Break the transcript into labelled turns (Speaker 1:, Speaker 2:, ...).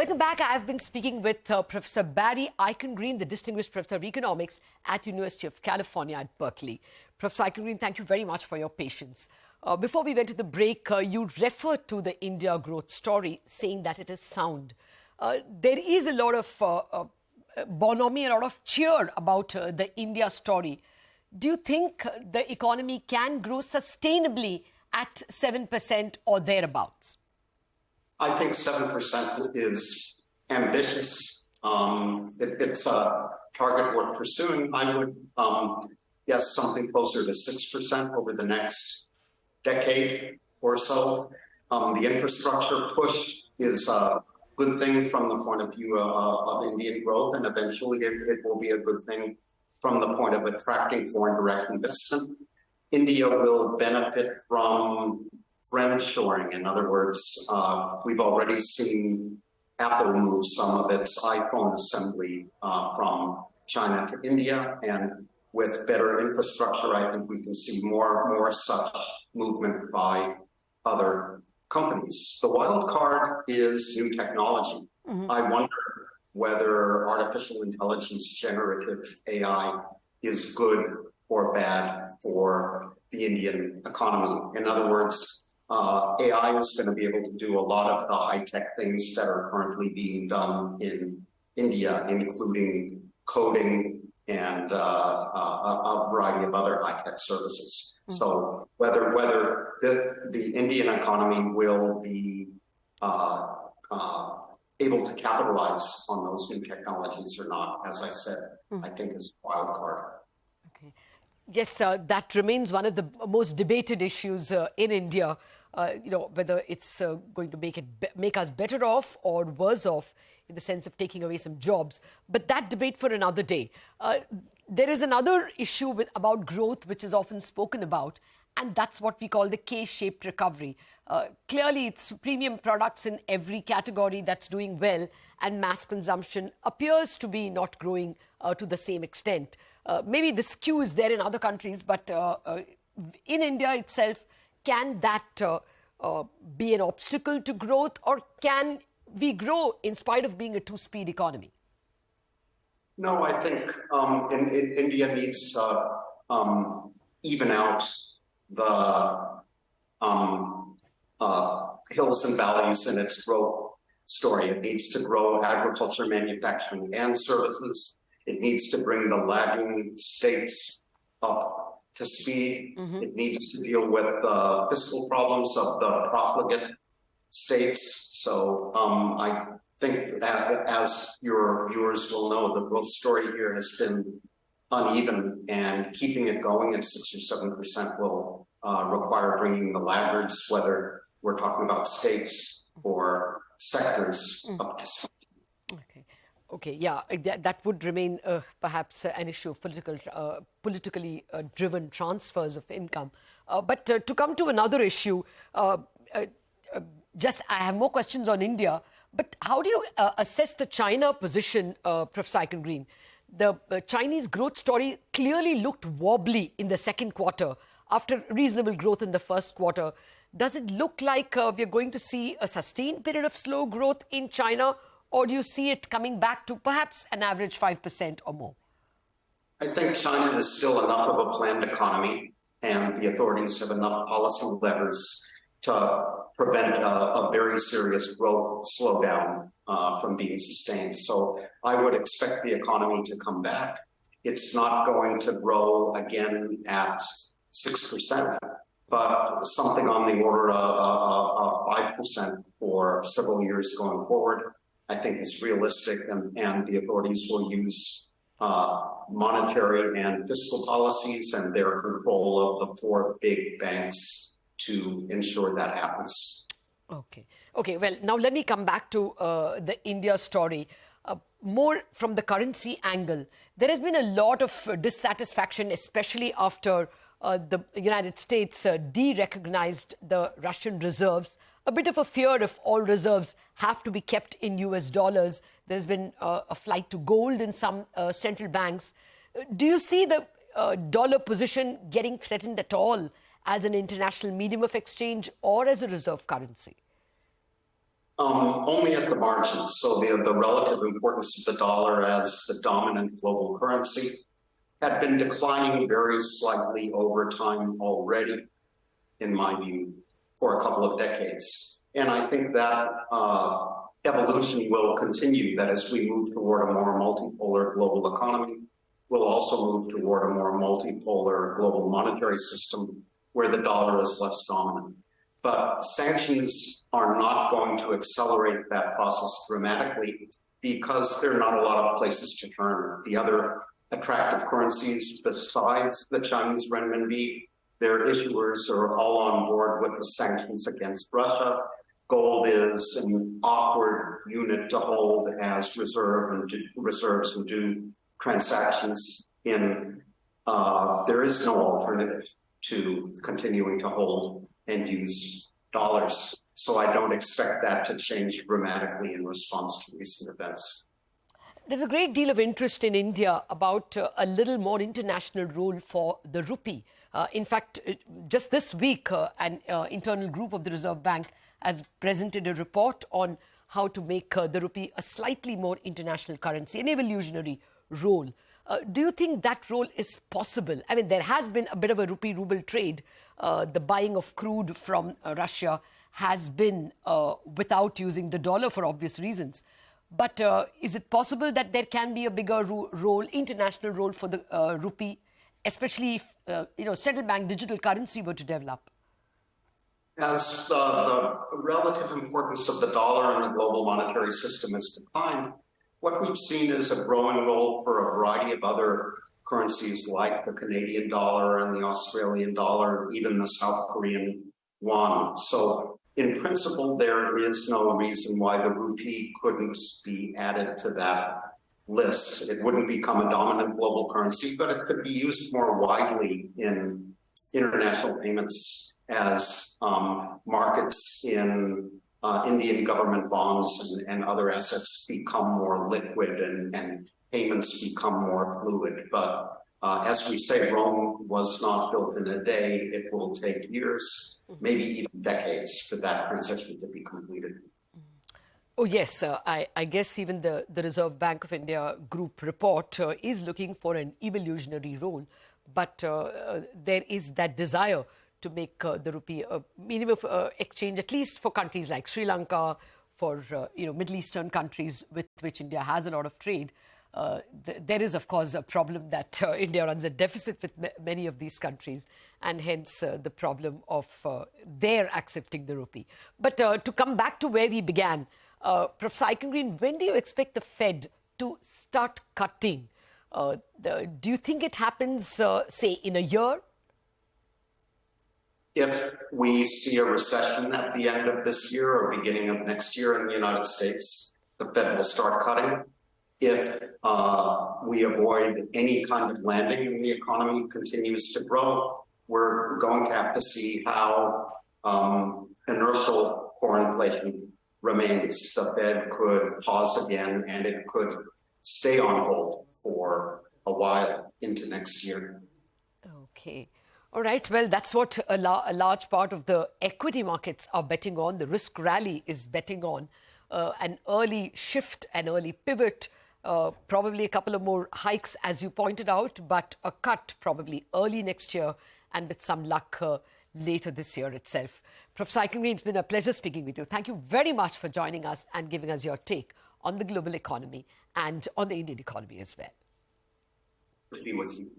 Speaker 1: Welcome back. I've been speaking with Professor Barry Eichengreen, the Distinguished Professor of Economics at University of California at Berkeley. Professor Eichengreen, thank you very much for your patience. Before we went to the break, you referred to the India growth story, saying that it is sound. There is a lot of bonhomie, a lot of cheer about the India story. Do you think the economy can grow sustainably at 7% or thereabouts?
Speaker 2: I think 7% is ambitious. It's a target worth pursuing. I would guess something closer to 6% over the next decade or so. The infrastructure push is a good thing from the point of view of Indian growth, and eventually it will be a good thing from the point of attracting foreign direct investment. India will benefit from friendshoring. In other words, we've already seen Apple move some of its iPhone assembly from China to India, and with better infrastructure, I think we can see more such movement by other companies. The wild card is new technology. I wonder whether artificial intelligence, generative AI, is good or bad for the Indian economy. In other words, AI is going to be able to do a lot of the high-tech things that are currently being done in India, including coding and a variety of other high-tech services. So whether the Indian economy will be able to capitalize on those new technologies or not, as I said, I think is a wild card.
Speaker 1: Okay. Yes, that remains one of the most debated issues in India. Whether it's going to make us better off or worse off in the sense of taking away some jobs. But that debate for another day. There is another issue about growth which is often spoken about, and that's what we call the K-shaped recovery. Clearly, it's premium products in every category that's doing well, and mass consumption appears to be not growing to the same extent. Maybe the skew is there in other countries, but in India itself, can that be an obstacle to growth, or can we grow in spite of being a two-speed economy?
Speaker 2: No, I think India needs to even out the hills and valleys in its growth story. It needs to grow agriculture, manufacturing, and services. It needs to bring the lagging states up to speed. It needs to deal with the fiscal problems of the profligate states. So I think that, as your viewers will know, the growth story here has been uneven, and keeping it going at 6 or 7% will require bringing the laggards, whether we're talking about states or sectors, up to speed.
Speaker 1: Okay, yeah, that would remain perhaps an issue of politically driven transfers of income. But to come to another issue, I have more questions on India, but how do you assess the China position, Professor Eichengreen? The Chinese growth story clearly looked wobbly in the second quarter after reasonable growth in the first quarter. Does it look like we're going to see a sustained period of slow growth in China, or do you see it coming back to perhaps an average 5% or more?
Speaker 2: I think China is still enough of a planned economy, and the authorities have enough policy levers to prevent a very serious growth slowdown from being sustained. So I would expect the economy to come back. It's not going to grow again at 6%, but something on the order of 5% for several years going forward, I think is realistic, and the authorities will use monetary and fiscal policies and their control of the 4 big banks to ensure that happens. Okay, well, now let me come back to the India story. More from the currency angle. There has been a lot of dissatisfaction, especially after the United States de-recognized the Russian reserves. A bit of a fear if all reserves have to be kept in US dollars. There's been a flight to gold in some central banks. Do you see the dollar position getting threatened at all as an international medium of exchange or as a reserve currency? Only at the margins. So the relative importance of the dollar as the dominant global currency had been declining very slightly over time already, in my view, for a couple of decades. And I think that evolution will continue, that as we move toward a more multipolar global economy, we'll also move toward a more multipolar global monetary system where the dollar is less dominant. But sanctions are not going to accelerate that process dramatically because there are not a lot of places to turn. The other attractive currencies besides the Chinese renminbi, their issuers are all on board with the sanctions against Russia. Gold is an awkward unit to hold as reserves and do transactions in. There is no alternative to continuing to hold and use dollars. So I don't expect that to change dramatically in response to recent events.
Speaker 1: There's a great deal of interest in India about a little more international role for the rupee. In fact, just this week, an internal group of the Reserve Bank has presented a report on how to make the rupee a slightly more international currency, an evolutionary role. Do you think that role is possible? I mean, there has been a bit of a rupee-ruble trade. The buying of crude from Russia has been without using the dollar for obvious reasons. But is it possible that there can be a bigger role, international role for the rupee, especially if central bank digital currency were to develop?
Speaker 2: As the relative importance of the dollar in the global monetary system has declined, what we've seen is a growing role for a variety of other currencies like the Canadian dollar and the Australian dollar, even the South Korean won. So in principle, there is no reason why the rupee couldn't be added to that list. It wouldn't become a dominant global currency, but it could be used more widely in international payments as markets in Indian government bonds and other assets become more liquid and payments become more fluid. But as we say, Rome was not built in a day. It will take years, maybe even decades, for that transition to be completed.
Speaker 1: Oh, yes. I guess even the Reserve Bank of India group report is looking for an evolutionary role. But there is that desire to make the rupee a medium of exchange, at least for countries like Sri Lanka, for Middle Eastern countries with which India has a lot of trade. There is, of course, a problem that India runs a deficit with many of these countries, and hence the problem of their accepting the rupee. But to come back to where we began, Professor Eichengreen, when do you expect the Fed to start cutting? Do you think it happens, say, in a year?
Speaker 2: If we see a recession at the end of this year or beginning of next year in the United States, the Fed will start cutting. If we avoid any kind of landing and the economy continues to grow, we're going to have to see how inertial core inflation remains. The Fed could pause again and it could stay on hold for a while into next year.
Speaker 1: Okay. All right. Well, that's what a large part of the equity markets are betting on. The risk rally is betting on an early shift, an early pivot, probably a couple of more hikes, as you pointed out, but a cut probably early next year and with some luck later this year itself. Professor Eichengreen, it's been a pleasure speaking with you. Thank you very much for joining us and giving us your take on the global economy and on the Indian economy as well.
Speaker 2: Good to be with you.